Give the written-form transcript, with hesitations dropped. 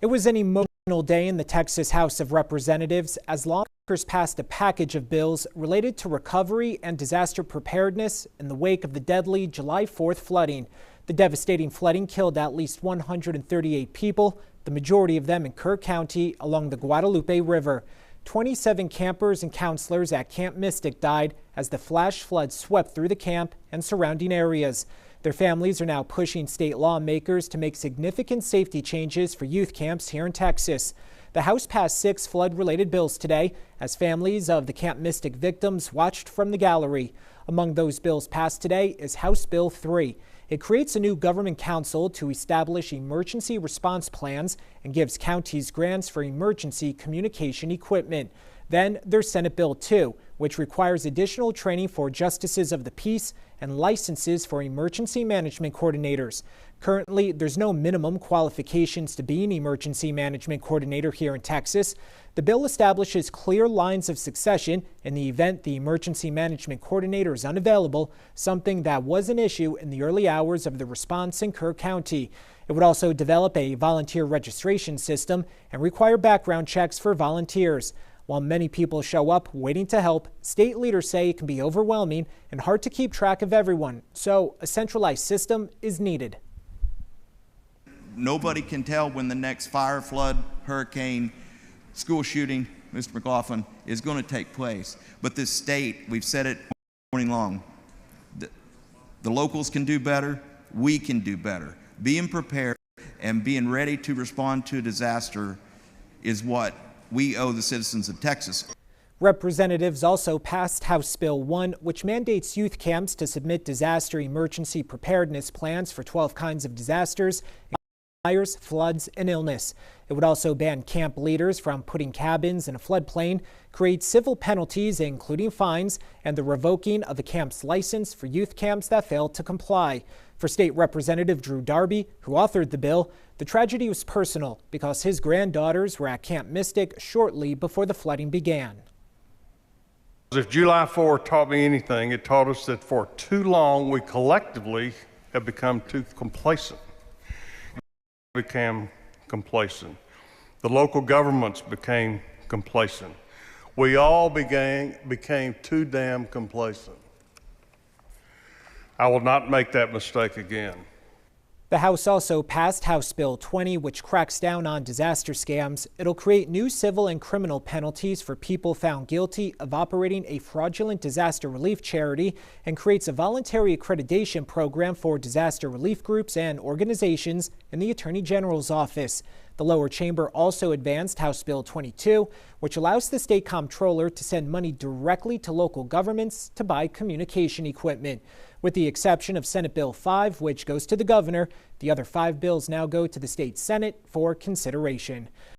It was an emotional day in the Texas House of Representatives as lawmakers passed a package of bills related to recovery and disaster preparedness in the wake of the deadly July 4th flooding. The devastating flooding killed at least 138 people, the majority of them in Kerr County along the Guadalupe River. 27 campers and counselors at Camp Mystic died as the flash flood swept through the camp and surrounding areas. Their families are now pushing state lawmakers to make significant safety changes for youth camps here in Texas. The House passed 6 flood-related bills today as families of the Camp Mystic victims watched from the gallery. Among those bills passed today is House Bill 3. It creates a new government council to establish emergency response plans and gives counties grants for emergency communication equipment. Then there's Senate Bill 2, which requires additional training for justices of the peace and licenses for emergency management coordinators. Currently, there's no minimum qualifications to be an emergency management coordinator here in Texas. The bill establishes clear lines of succession in the event the emergency management coordinator is unavailable, something that was an issue in the early hours of the response in Kerr County. It would also develop a volunteer registration system and require background checks for volunteers. While many people show up waiting to help, state leaders say it can be overwhelming and hard to keep track of everyone, so a centralized system is needed. Nobody can tell when the next fire, flood, hurricane, school shooting, Mr. McLaughlin, is going to take place. But this state, we've said it all morning long, the locals can do better, we can do better. Being prepared and being ready to respond to a disaster is what we owe the citizens of Texas. Representatives also passed House Bill 1, which mandates youth camps to submit disaster emergency preparedness plans for 12 kinds of disasters, fires, floods, and illness. It would also ban camp leaders from putting cabins in a floodplain, create civil penalties, including fines, and the revoking of a camp's license for youth camps that fail to comply. For State Representative Drew Darby, who authored the bill, the tragedy was personal because his granddaughters were at Camp Mystic shortly before the flooding began. If July 4 taught me anything, it taught us that for too long we collectively have become too complacent. The local governments became complacent. We all became too damn complacent. I will not make that mistake again. The House also passed House Bill 20, which cracks down on disaster scams. It'll create new civil and criminal penalties for people found guilty of operating a fraudulent disaster relief charity and creates a voluntary accreditation program for disaster relief groups and organizations in the Attorney General's office. The lower chamber also advanced House Bill 22, which allows the state comptroller to send money directly to local governments to buy communication equipment. With the exception of Senate Bill 5, which goes to the governor, the other 5 bills now go to the state Senate for consideration.